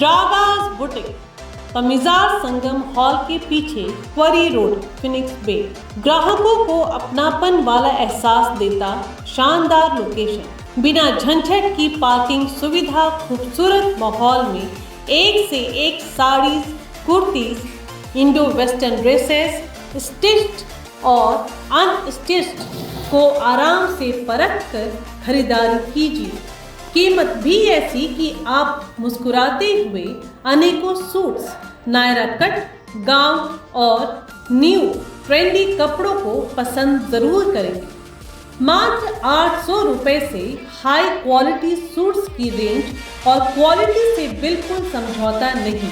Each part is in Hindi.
रागाज बुटीक, तमीज़ार संगम हॉल के पीछे क्वारी रोड, फिनिक्स बे। ग्राहकों को अपनापन वाला एहसास देता शानदार लोकेशन, बिना झंझट की पार्किंग सुविधा, खूबसूरत माहौल में एक से एक saris, kurtis, Indo western dresses, stitched और अनस्टिच्ड को आराम से परख कर खरीदारी कीजिए। कीमत भी ऐसी कि आप मुस्कुराते हुए अनेकों सूट्स, नायरा कट, गाउन और न्यू ट्रेंडी कपड़ों को पसंद जरूर करेंगे। मात्र 800 रुपए से हाई क्वालिटी सूट्स की रेंज और क्वालिटी से बिल्कुल समझौता नहीं।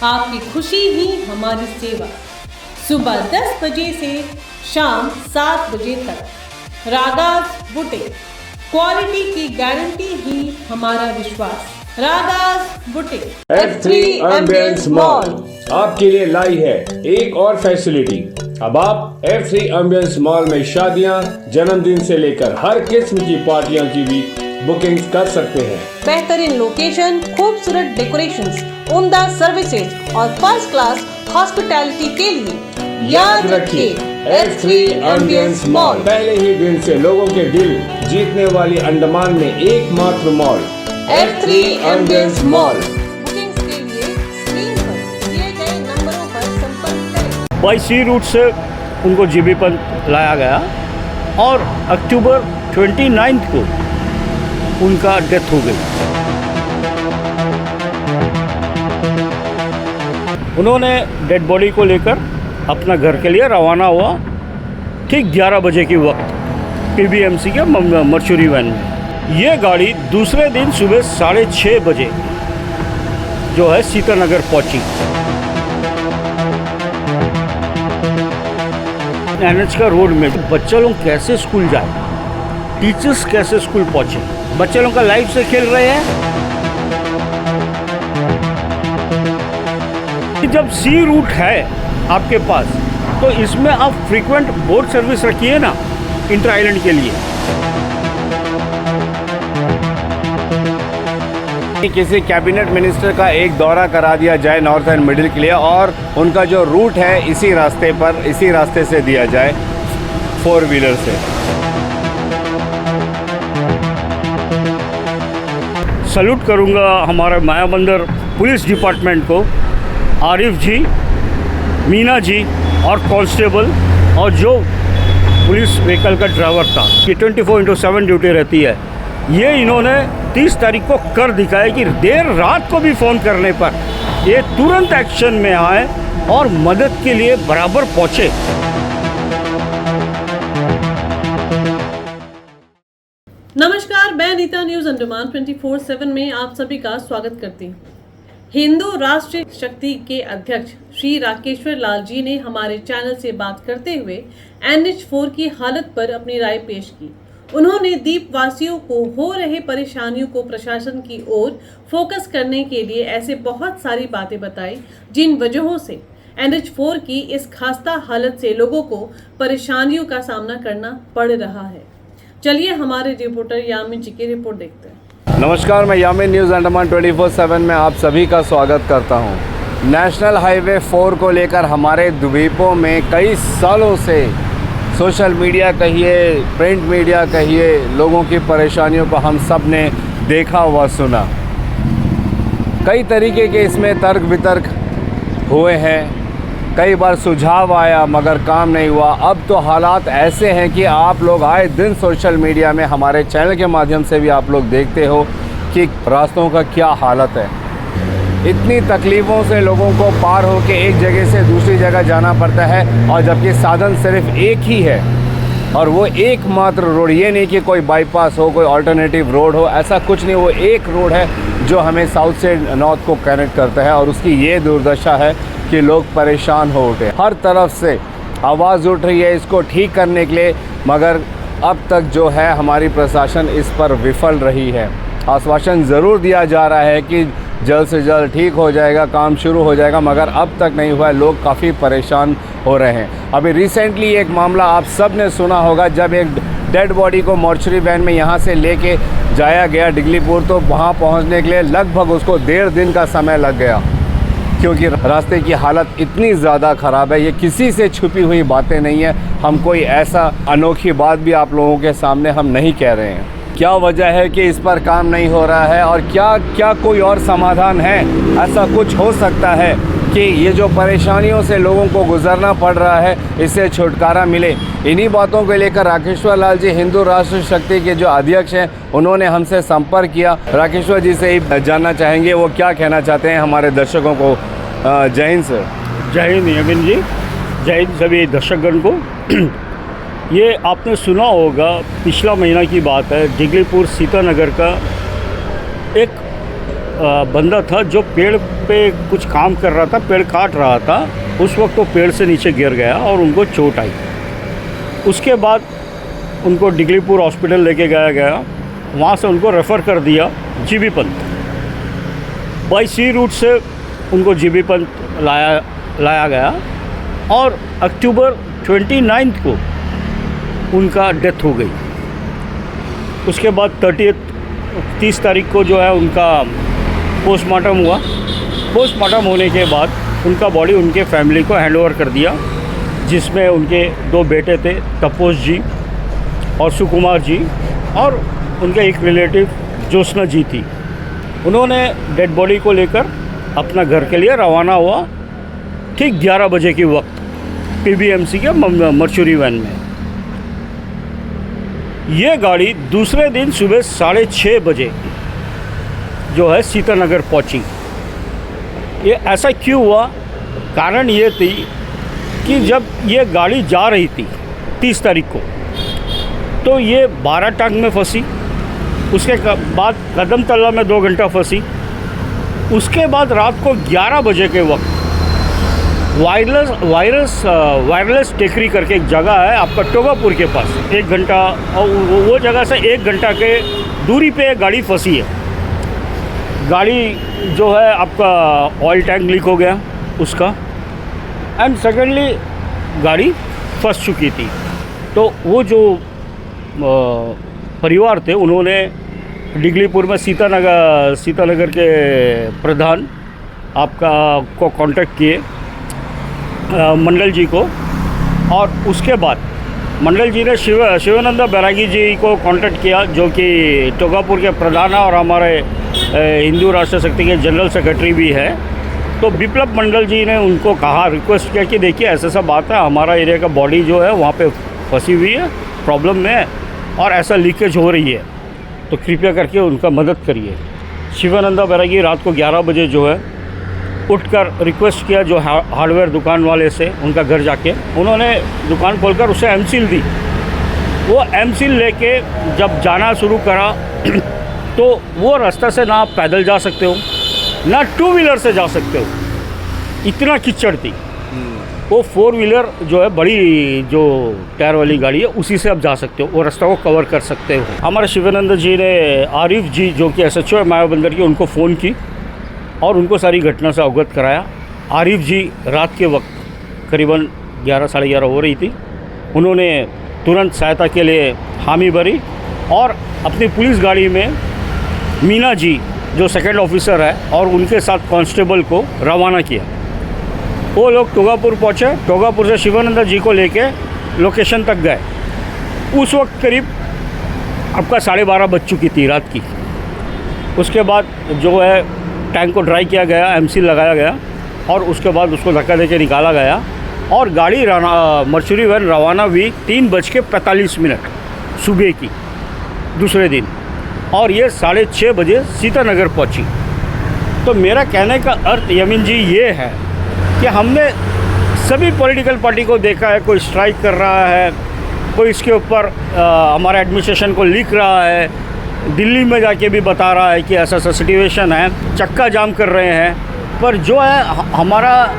आपकी खुशी ही हमारी सेवा। सुबह 10 बजे से शाम 7 बजे तक। रागाज बुटीक, क्वालिटी की गारंटी ही हमारा विश्वास। Ragas boutique. F3 ambience mall आपके लिए लाई है एक और फैसिलिटी। अब आप F3 एम्बियंस मॉल में शादियां, जन्मदिन से लेकर हर किस्म की पार्टियों की भी बुकिंग कर सकते हैं। बेहतरीन लोकेशन, खूबसूरत डेकोरेशंस, उम्दा सर्विसेज और फर्स्ट क्लास हॉस्पिटैलिटी के लिए याद रखिए F3 एम्बियंस मॉल। पहले ही दिन से लोगों के दिल जीतने वाली अंडमान में एकमात्र mall F3 ambience mall. Bookings के लिए स्क्रीन पर दिए गए नंबरों पर संपर्क करें। बाई सी रूट से उनको जीबी पर लाया गया और अक्टूबर 29 को उनका डेथ हो गई। उन्होंने डेड बॉडी को लेकर अपना घर के लिए रवाना हुआ ठीक 11 बजे के वक्त पीबीएमसी के मर्चुरी वैन में। ये गाड़ी दूसरे दिन सुबह 6:30 बजे जो है सीतानगर पहुंची। एनएच का रोड में बच्चे लोग कैसे स्कूल जाए, टीचर्स कैसे स्कूल पहुंचे, बच्चे लोग का लाइफ से खेल रहे हैं। जब सी रूट है आपके पास तो इसमें आप फ्रीक्वेंट बोट सर्विस रखिए ना इंटर आइलैंड के लिए। किसी कैबिनेट मिनिस्टर का एक दौरा करा दिया जाए नॉर्थ एंड मिडिल के लिए और उनका जो रूट है इसी रास्ते से दिया जाए 4 व्हीलर से। सल्यूट करूंगा हमारे मायाबंदर पुलिस डिपार्टमेंट को, आरिफ जी, मीना जी और कांस्टेबल और जो पुलिस व्हीकल का ड्राइवर था कि 24/7 ड्यूटी रहती है। ये इन्होंने 30 तारीख को कर दिखाया कि देर रात को भी फ़ोन करने पर ये तुरंत एक्शन में आए और मदद के लिए बराबर पहुँचे। नमस्कार, मैं नीता न्यूज अंडमान 24/7 में आप सभी का स्वागत करती हूँ। हिंदू राष्ट्रीय शक्ति के अध्यक्ष श्री राकेश्वर लाल जी ने हमारे चैनल से बात करते हुए NH4 की हालत पर अपनी राय पेश की। उन्होंने द्वीपवासियों को हो रहे परेशानियों को प्रशासन की ओर फोकस करने के लिए ऐसे बहुत सारी बातें बताई जिन वजहों से NH4 की इस खस्ता हालत से लोगों को परेशानियों का सामना करना पड़ रहा है। चलिए हमारे रिपोर्टर यामिन जी की रिपोर्ट देखते हैं। नमस्कार, मैं यामिन न्यूज़ अंडमान 24/7 में आप सभी का स्वागत करता हूं। नेशनल हाईवे 4 को लेकर हमारे द्वीपों में कई सालों से सोशल मीडिया कहिए, प्रिंट मीडिया कहिए, लोगों की परेशानियों को हम सब ने देखा व सुना। कई तरीके के इसमें तर्क वितर्क हुए हैं, कई बार सुझाव आया मगर काम नहीं हुआ। अब तो हालात ऐसे हैं कि आप लोग आए दिन सोशल मीडिया में हमारे चैनल के माध्यम से भी आप लोग देखते हो कि रास्तों का क्या हालत है। इतनी तकलीफ़ों से लोगों को पार होकर एक जगह से दूसरी जगह जाना पड़ता है और जबकि साधन सिर्फ एक ही है और वो एकमात्र रोड, ये नहीं कि कोई बाईपास हो, कोई अल्टरनेटिव रोड हो, ऐसा कुछ नहीं। वो एक रोड है जो हमें साउथ से नॉर्थ को कनेक्ट करता है और उसकी ये दुर्दशा है कि लोग परेशान हो उठे। हर तरफ से आवाज़ उठ रही है इसको ठीक करने के लिए, मगर अब तक जो है हमारी प्रशासन इस पर विफल रही है। आश्वासन ज़रूर दिया जा रहा है कि जल्द से जल्द ठीक हो जाएगा, काम शुरू हो जाएगा, मगर अब तक नहीं हुआ है। लोग काफ़ी परेशान हो रहे हैं। अभी रिसेंटली एक मामला आप सब ने सुना होगा, जब एक डेड बॉडी को मॉर्चरी वैन में यहाँ से लेके जाया गया डिगलीपुर, तो वहाँ पहुँचने के लिए लगभग उसको 1.5 दिन का समय लग गया, क्योंकि रास्ते की हालत इतनी ज़्यादा ख़राब है। ये किसी से छुपी हुई बातें नहीं है, हम कोई ऐसा अनोखी बात भी आप लोगों के सामने हम नहीं कह रहे हैं। क्या वजह है कि इस पर काम नहीं हो रहा है, और क्या कोई और समाधान है? ऐसा कुछ हो सकता है कि ये जो परेशानियों से लोगों को गुजरना पड़ रहा है, इससे छुटकारा मिले। इन्हीं बातों को लेकर राकेश्वर लाल जी, हिंदू राष्ट्र शक्ति के जो अध्यक्ष हैं, उन्होंने हमसे संपर्क किया। राकेश्वर जी से ही जानना चाहेंगे वो क्या कहना चाहते हैं हमारे दर्शकों को। जय हिंद सर। जय हिंद यमिन जी, जय हिंद सभी दर्शकगण को। ये आपने सुना होगा, पिछला महीना की बात है, डिगलीपुर सीतानगर का एक बंदा था जो पेड़ पे कुछ काम कर रहा था, पेड़ काट रहा था। उस वक्त वो पेड़ से नीचे गिर गया और उनको चोट आई। उसके बाद उनको डिगलीपुर हॉस्पिटल लेके गया, वहाँ से उनको रेफ़र कर दिया GB Pant. By sea route से उनको जीबी पंत लाया गया और अक्टूबर 29 को उनका डेथ हो गई। उसके बाद 30 तारीख को जो है उनका पोस्टमार्टम हुआ। पोस्टमार्टम होने के बाद उनका बॉडी उनके फैमिली को हैंडओवर कर दिया, जिसमें उनके 2 बेटे थे, तपोस जी और सुकुमार जी, और उनके एक रिलेटिव ज्योत्सना जी थी। उन्होंने डेड बॉडी को लेकर अपना घर के लिए रवाना हुआ ठीक 11 बजे के वक्त पीबीएमसी के मर्चुरी वैन में। ये गाड़ी दूसरे दिन सुबह 6:30 बजे जो है सीतानगर पहुंची। ये ऐसा क्यों हुआ? कारण ये थी कि जब ये गाड़ी जा रही थी 30 तारीख को, तो ये 12 टांग में फंसी। उसके बाद कदम तल्ला में 2 घंटा फंसी। उसके बाद रात को 11 बजे के वक्त वायरलेस टेकरी करके एक जगह है आपका टोगापुर के पास, 1 घंटा, और वो जगह से 1 घंटा के दूरी पे गाड़ी फंसी है। गाड़ी जो है आपका ऑयल टैंक लीक हो गया उसका, एंड सेकेंडली गाड़ी फंस चुकी थी। तो वो जो परिवार थे, उन्होंने डिगलीपुर में सीतानगर के प्रधान आपका को कांटेक्ट किए, मंडल जी को, और उसके बाद मंडल जी ने शिवानंद बैरागी जी को कांटेक्ट किया, जो कि टोगापुर के प्रधान और हमारे हिंदू राष्ट्र शक्ति के जनरल सेक्रेटरी भी है। तो बिप्लब मंडल जी ने उनको कहा, रिक्वेस्ट किया कि देखिए ऐसा बात है, हमारा एरिया का बॉडी जो है वहाँ पे फंसी हुई है, प्रॉब्लम में है, और ऐसा लीकेज हो रही है, तो कृपया करके उनका मदद करिए। शिवानंदा बैरागी रात को 11 बजे जो है उठकर रिक्वेस्ट किया जो हार्डवेयर दुकान वाले से, उनका घर जाके उन्होंने दुकान खोलकर उसे एमसील दी। वो एमसील लेके जब जाना शुरू करा तो वो रास्ता से ना आप पैदल जा सकते हो, ना 2 व्हीलर से जा सकते हो, इतना कीचड़ थी। वो 4 व्हीलर जो है, बड़ी जो टायर वाली गाड़ी है, उसी से आप जा सकते हो, वो रास्ता को कवर कर सकते हो। हमारे शिवानंद जी ने आरिफ जी जो कि SHO है मायाबंदर की, उनको फ़ोन की और उनको सारी घटना से अवगत कराया। आरिफ जी रात के वक्त करीबन 11 साढ़े 11 हो रही थी, उन्होंने तुरंत सहायता के लिए हामी भरी और अपनी पुलिस गाड़ी में मीना जी जो सेकंड ऑफिसर है और उनके साथ कांस्टेबल को रवाना किया। वो लोग टोगापुर पहुँचे, टोगापुर से शिवानंद जी को लेके लोकेशन तक गए। उस वक्त करीब आपका 12:30 बज चुकी थी रात की। उसके बाद जो है टैंक को ड्राई किया गया, एमसील लगाया गया और उसके बाद उसको धक्का देके निकाला गया और गाड़ी मर्चुरी वैन रवाना हुई 3:45 सुबह की दूसरे दिन, और ये 6:30 बजे सीतानगर पहुंची। तो मेरा कहने का अर्थ यमीन जी ये है कि हमने सभी पॉलिटिकल पार्टी को देखा है, कोई स्ट्राइक कर रहा है, कोई इसके ऊपर हमारे एडमिनिस्ट्रेशन को लिख रहा है, दिल्ली में जाके भी बता रहा है कि ऐसा सिचुएशन है, चक्का जाम कर रहे हैं। पर जो है हमारा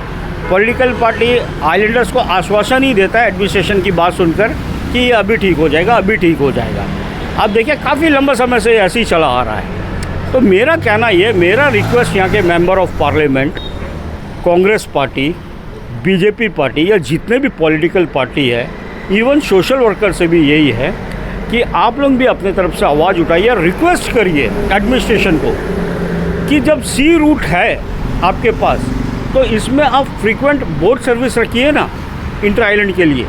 पॉलिटिकल पार्टी आइलैंडर्स को आश्वासन ही देता है एडमिनिस्ट्रेशन की बात सुनकर कि ये अभी ठीक हो जाएगा, अभी ठीक हो जाएगा। आप देखिए काफ़ी लंबा समय से ऐसे ही चला आ रहा है। तो मेरा कहना ये, मेरा रिक्वेस्ट यहाँ के member of parliament, Congress party, BJP party या जितने भी पॉलिटिकल पार्टी है, इवन सोशल वर्कर से भी यही है कि आप लोग भी अपने तरफ से आवाज़ उठाइए और रिक्वेस्ट करिए एडमिनिस्ट्रेशन को कि जब सी रूट है आपके पास तो इसमें आप फ्रीक्वेंट बोट सर्विस रखिए ना इंटर आइलैंड के लिए।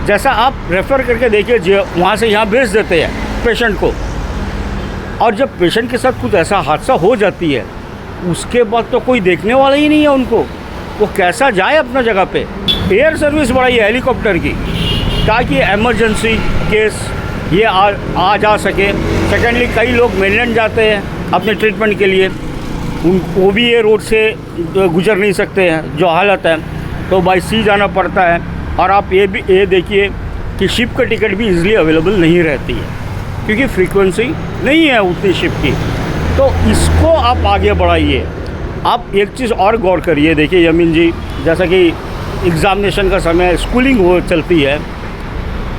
जैसा आप रेफ़र करके देखिए वहाँ से यहाँ भेज देते हैं पेशेंट को, और जब पेशेंट के साथ कुछ ऐसा हादसा हो जाती है उसके बाद तो कोई देखने वाला ही नहीं है उनको, वो कैसा जाए अपना जगह पे। एयर सर्विस बढ़ाई है हेलीकॉप्टर की ताकि एमरजेंसी केस ये आ जा सके। सेकेंडली कई लोग मेनलैंड जाते हैं अपने ट्रीटमेंट के लिए, वो भी ये रोड से गुजर नहीं सकते हैं जो हालत है, तो बाई सी जाना पड़ता है। और आप ये देखिए कि शिप का टिकट भी इजीली अवेलेबल नहीं रहती है क्योंकि फ्रीक्वेंसी नहीं है उतनी शिप की। तो इसको आप आगे बढ़ाइए। आप एक चीज़ और गौर करिए, देखिए यमीन जी, जैसा कि एग्ज़ामिनेशन का समय स्कूलिंग हो चलती है,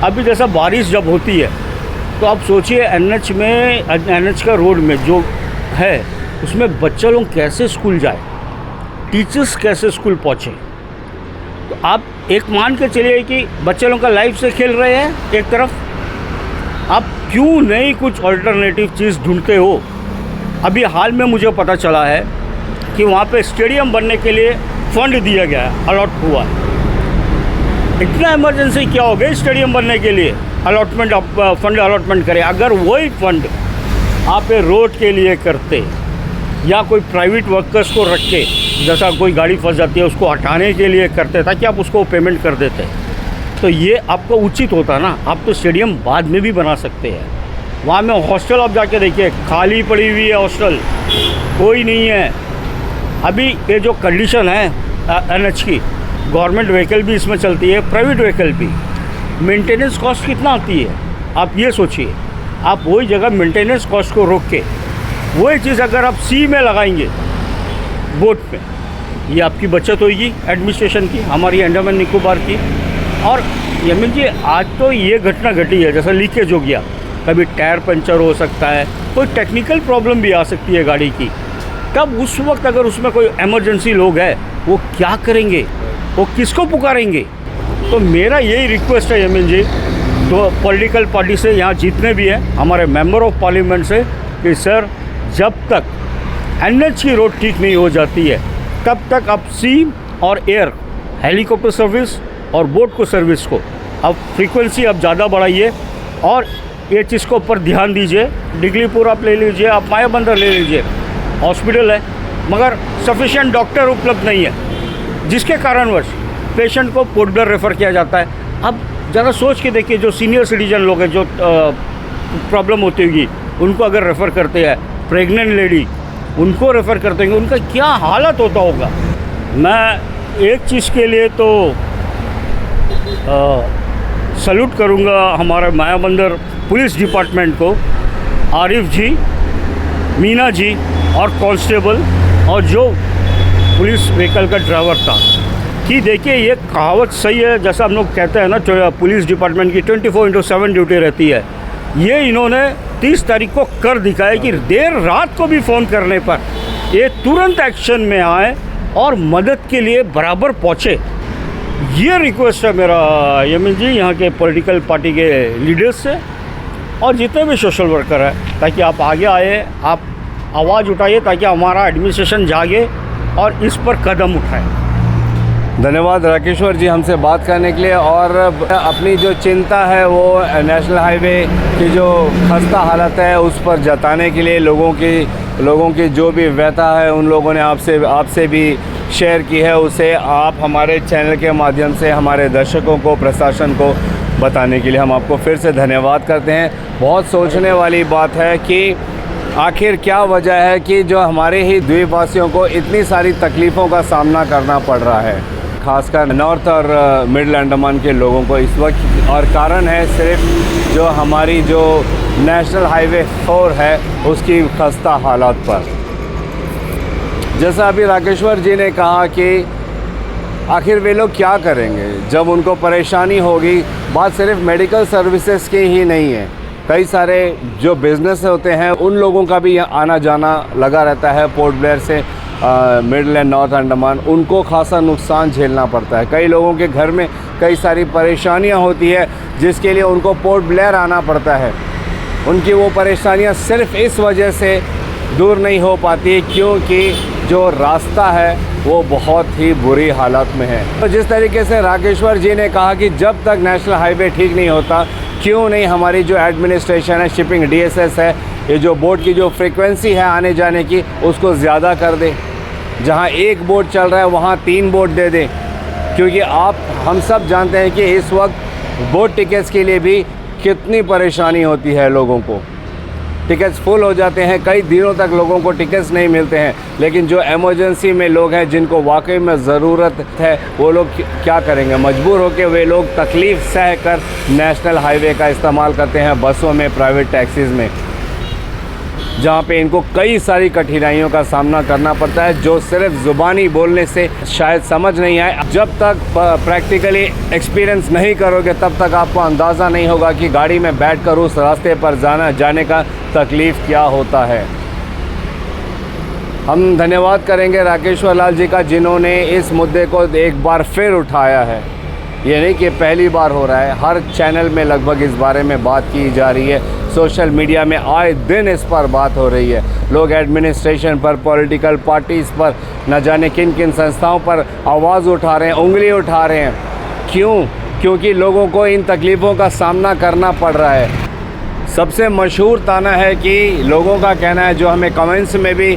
अभी जैसा बारिश जब होती है तो आप सोचिए NH का रोड में जो है उसमें बच्चे लोग कैसे स्कूल जाए, टीचर्स कैसे स्कूल पहुँचे। तो आप एक मान के चलिए कि बच्चे लोग का लाइफ से खेल रहे हैं एक तरफ, आप क्यों नहीं कुछ अल्टरनेटिव चीज़ ढूंढते हो। अभी हाल में मुझे पता चला है कि वहाँ पे स्टेडियम बनने के लिए फ़ंड दिया गया है, अलॉट हुआ है। इतना इमरजेंसी क्या हो गया स्टेडियम बनने के लिए फंड अलॉटमेंट करें। अगर वही फंड आप रोड के लिए करते या कोई प्राइवेट वर्कर्स को रख के, जैसा कोई गाड़ी फंस जाती है उसको हटाने के लिए करते ताकि आप उसको पेमेंट कर देते, तो ये आपको उचित होता ना। आप तो स्टेडियम बाद में भी बना सकते हैं। वहाँ में हॉस्टल आप जाके देखिए, खाली पड़ी हुई है हॉस्टल, कोई नहीं है। अभी ये जो कंडीशन है NH की, गवर्नमेंट व्हीकल भी इसमें चलती है, प्राइवेट व्हीकल भी, मेंटेनेंस कॉस्ट कितना आती है आप ये सोचिए। आप वही जगह मेंटेनेंस कॉस्ट को रोक के वही चीज़ अगर आप सी में लगाएंगे बोट पे, ये आपकी बचत होगी एडमिनिस्ट्रेशन की, हमारी अंडमान निकोबार की। और यमीन जी, आज तो ये घटना घटी है, जैसा लीकेज हो गया, कभी टायर पंचर हो सकता है, कोई टेक्निकल प्रॉब्लम भी आ सकती है गाड़ी की। तब उस वक्त अगर उसमें कोई इमरजेंसी लोग हैं, वो क्या करेंगे, वो किसको पुकारेंगे। तो मेरा यही रिक्वेस्ट है यमीन जी, तो पॉलिटिकल पार्टी से यहाँ जितने भी हैं, हमारे मेंबर ऑफ पार्लियामेंट से, कि सर जब तक NH की रोड ठीक नहीं हो जाती है तब तक आप सी और एयर हेलीकॉप्टर सर्विस और बोट को सर्विस को अब फ्रीक्वेंसी अब ज़्यादा बढ़ाइए और ये चीज़ को ऊपर ध्यान दीजिए। डिगलीपुर आप ले लीजिए, आप मायाबंदर ले लीजिए, हॉस्पिटल है मगर सफिशिएंट डॉक्टर उपलब्ध नहीं है, जिसके कारणवश पेशेंट को पोर्ट ब्लेयर रेफ़र किया जाता है। अब ज़रा सोच के देखिए, जो सीनियर सिटीजन लोग हैं, जो प्रॉब्लम होती होगी, उनको अगर रेफ़र करते हैं, प्रेग्नेंट लेडी उनको रेफ़र करते हैं, उनका क्या हालत होता होगा। मैं एक चीज़ के लिए तो सल्यूट करूंगा हमारे मायाबंदर पुलिस डिपार्टमेंट को, आरिफ जी, मीना जी और कांस्टेबल और जो पुलिस व्हीकल का ड्राइवर था, कि देखिए ये कहावत सही है, जैसा हम लोग कहते हैं ना, पुलिस डिपार्टमेंट की 24/7 ड्यूटी रहती है। ये इन्होंने 30 तारीख को कर दिखाया कि देर रात को भी फ़ोन करने पर ये तुरंत एक्शन में आए और मदद के लिए बराबर पहुँचे। ये रिक्वेस्ट है मेरा यमीन जी यहाँ के पॉलिटिकल पार्टी के लीडर्स से और जितने भी सोशल वर्कर हैं, ताकि आप आगे आए, आप आवाज़ उठाइए ताकि हमारा एडमिनिस्ट्रेशन जागे और इस पर कदम उठाए। धन्यवाद राकेश्वर जी हमसे बात करने के लिए, और अपनी जो चिंता है वो नेशनल हाईवे की जो खस्ता हालत है उस पर जताने के लिए लोगों की जो भी व्यथा है उन लोगों ने आपसे भी शेयर की है, उसे आप हमारे चैनल के माध्यम से हमारे दर्शकों को, प्रशासन को बताने के लिए हम आपको फिर से धन्यवाद करते हैं। बहुत सोचने वाली बात है कि आखिर क्या वजह है कि जो हमारे ही द्वीपवासियों को इतनी सारी तकलीफ़ों का सामना करना पड़ रहा है, खासकर नॉर्थ और मिडिल अंडमान के लोगों को इस वक्त। और कारण है सिर्फ जो हमारी जो नेशनल हाईवे 4 है उसकी खस्ता हालात पर। जैसा अभी राकेश्वर जी ने कहा कि आखिर वे लोग क्या करेंगे जब उनको परेशानी होगी। बात सिर्फ मेडिकल सर्विसेज की ही नहीं है, कई सारे जो बिज़नेस होते हैं उन लोगों का भी आना जाना लगा रहता है पोर्ट ब्लेयर से। मिडल एंड नॉर्थ अंडमान, उनको खासा नुकसान झेलना पड़ता है। कई लोगों के घर में कई सारी परेशानियां होती है जिसके लिए उनको पोर्ट ब्लेयर आना पड़ता है। उनकी वो परेशानियां सिर्फ इस वजह से दूर नहीं हो पाती क्योंकि जो रास्ता है वो बहुत ही बुरी हालत में है। तो जिस तरीके से राकेश्वर जी ने कहा कि जब तक नेशनल हाईवे ठीक नहीं होता, क्यों नहीं हमारी जो एडमिनिस्ट्रेशन है, शिपिंग DSS है, ये जो बोट की जो फ्रीक्वेंसी है आने जाने की, उसको ज़्यादा कर दे। जहाँ एक बोट चल रहा है वहाँ 3 बोट दे दें, क्योंकि हम सब जानते हैं कि इस वक्त बोट टिकट्स के लिए भी कितनी परेशानी होती है लोगों को। टिकट्स फुल हो जाते हैं, कई दिनों तक लोगों को टिकट्स नहीं मिलते हैं। लेकिन जो इमरजेंसी में लोग हैं, जिनको वाकई में ज़रूरत है, वो लोग क्या करेंगे? मजबूर होकर वे लोग तकलीफ़ सह कर नेशनल हाईवे का इस्तेमाल करते हैं, बसों में, प्राइवेट टैक्सीज़ में, जहाँ पे इनको कई सारी कठिनाइयों का सामना करना पड़ता है जो सिर्फ ज़ुबानी बोलने से शायद समझ नहीं आए। जब तक प्रैक्टिकली एक्सपीरियंस नहीं करोगे तब तक आपको अंदाज़ा नहीं होगा कि गाड़ी में बैठकर उस रास्ते पर जाने का तकलीफ़ क्या होता है। हम धन्यवाद करेंगे राकेश्वर लाल जी का, जिन्होंने इस मुद्दे को एक बार फिर उठाया है। ये नहीं कि पहली बार हो रहा है, हर चैनल में लगभग इस बारे में बात की जा रही है। सोशल मीडिया में आए दिन इस पर बात हो रही है। लोग एडमिनिस्ट्रेशन पर, पॉलिटिकल पार्टीज़ पर, न जाने किन किन संस्थाओं पर आवाज़ उठा रहे हैं, उंगली उठा रहे हैं। क्यों? क्योंकि लोगों को इन तकलीफ़ों का सामना करना पड़ रहा है। सबसे मशहूर ताना है कि लोगों का कहना है, जो हमें कमेंट्स में भी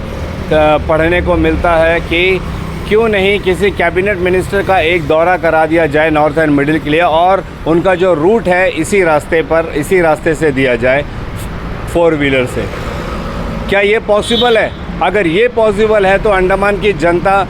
पढ़ने को मिलता है, कि क्यों नहीं किसी कैबिनेट मिनिस्टर का एक दौरा करा दिया जाए नॉर्थ एंड मिडिल के लिए, और उनका जो रूट है इसी रास्ते से दिया जाए 4 व्हीलर से। क्या ये पॉसिबल है? अगर ये पॉसिबल है तो अंडमान की जनता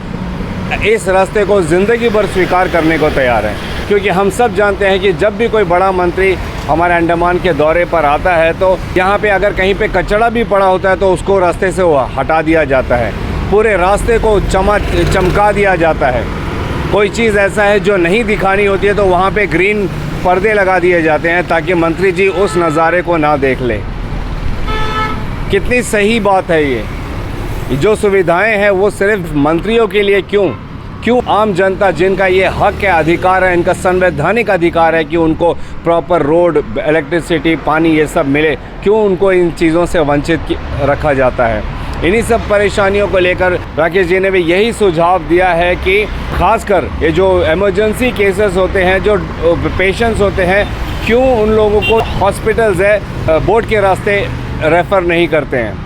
इस रास्ते को ज़िंदगी भर स्वीकार करने को तैयार है, क्योंकि हम सब जानते हैं कि जब भी कोई बड़ा मंत्री हमारे अंडमान के दौरे पर आता है तो यहाँ पे अगर कहीं पे कचरा भी पड़ा होता है तो उसको रास्ते से हटा दिया जाता है, पूरे रास्ते को चमका दिया जाता है। कोई चीज़ ऐसा है जो नहीं दिखानी होती है तो वहाँ पे ग्रीन पर्दे लगा दिए जाते हैं ताकि मंत्री जी उस नज़ारे को ना देख लें। कितनी सही बात है ये। जो सुविधाएं हैं वो सिर्फ मंत्रियों के लिए क्यों आम जनता, जिनका ये हक है, अधिकार है, इनका संवैधानिक अधिकार है कि उनको प्रॉपर रोड, इलेक्ट्रिसिटी, पानी ये सब मिले, क्यों उनको इन चीज़ों से वंचित रखा जाता है? इन्हीं सब परेशानियों को लेकर राकेश जी ने भी यही सुझाव दिया है कि खासकर ये जो इमरजेंसी केसेस होते हैं, जो पेशेंट्स होते हैं, क्यों उन लोगों को हॉस्पिटल्स है बोट के रास्ते रेफ़र नहीं करते हैं।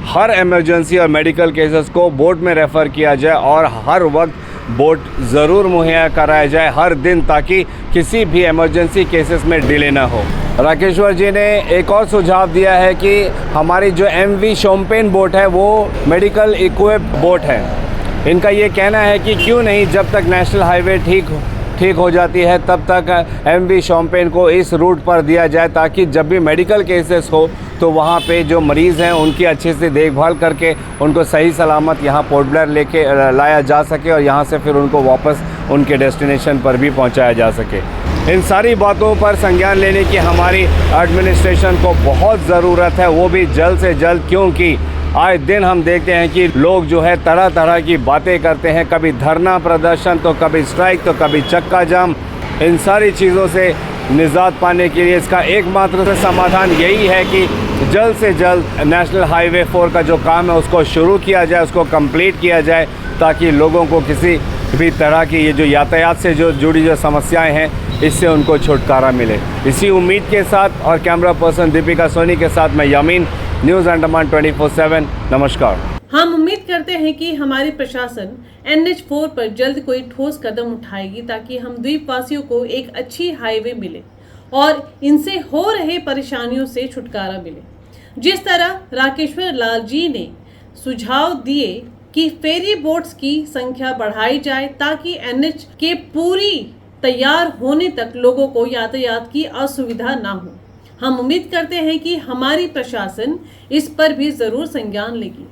हर इमरजेंसी और मेडिकल केसेस को बोट में रेफ़र किया जाए और हर वक्त बोट ज़रूर मुहैया कराया जाए हर दिन, ताकि किसी भी इमरजेंसी केसेस में डिले ना हो। राकेश्वर जी ने एक और सुझाव दिया है कि हमारी जो MV शोम्पेन बोट है वो मेडिकल इक्विप बोट है। इनका ये कहना है कि क्यों नहीं, जब तक नेशनल हाईवे ठीक हो जाती है तब तक MV शोम्पेन को इस रूट पर दिया जाए, ताकि जब भी मेडिकल केसेस हो तो वहाँ पे जो मरीज़ हैं उनकी अच्छे से देखभाल करके उनको सही सलामत यहाँ पोर्ट ब्लेयर लेके लाया जा सके और यहाँ से फिर उनको वापस उनके डेस्टिनेशन पर भी पहुँचाया जा सके। इन सारी बातों पर संज्ञान लेने की हमारी एडमिनिस्ट्रेशन को बहुत ज़रूरत है, वो भी जल्द से जल्द, क्योंकि आए दिन हम देखते हैं कि लोग जो है तरह तरह की बातें करते हैं, कभी धरना प्रदर्शन, तो कभी स्ट्राइक, तो कभी चक्का जाम। इन सारी चीज़ों से निजात पाने के लिए इसका एकमात्र समाधान यही है कि जल्द से जल्द नेशनल हाईवे 4 का जो काम है उसको शुरू किया जाए, उसको कंप्लीट किया जाए, ताकि लोगों को किसी भी तरह की ये जो यातायात से जो जुड़ी जो समस्याएं हैं इससे उनको छुटकारा मिले। इसी उम्मीद के साथ और कैमरा पर्सन दीपिका सोनी के साथ मैं यामीन, न्यूज़ अंडमान 24/7। नमस्कार। हम उम्मीद करते हैं कि हमारी प्रशासन NH4 पर जल्द कोई ठोस कदम उठाएगी, ताकि हम द्वीपवासियों को एक अच्छी हाईवे मिले और इनसे हो रहे परेशानियों से छुटकारा मिले। जिस तरह राकेश्वर लाल जी ने सुझाव दिए कि फेरी बोट्स की संख्या बढ़ाई जाए, ताकि NH के पूरी तैयार होने तक लोगों को यातायात की असुविधा ना हो। हम उम्मीद करते हैं कि हमारी प्रशासन इस पर भी जरूर संज्ञान लेगी।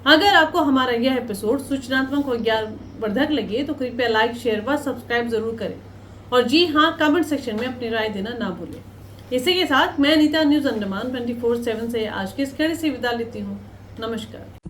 अगर आपको हमारा यह एपिसोड सूचनात्मक और ज्ञानवर्धक लगे तो कृपया लाइक, शेयर व सब्सक्राइब जरूर करें, और जी हाँ, कमेंट सेक्शन में अपनी राय देना ना भूलें। इसी के साथ मैं अनीता, न्यूज़ अंडमान 24/7 से आज की इस कड़ी से विदा लेती हूँ। नमस्कार।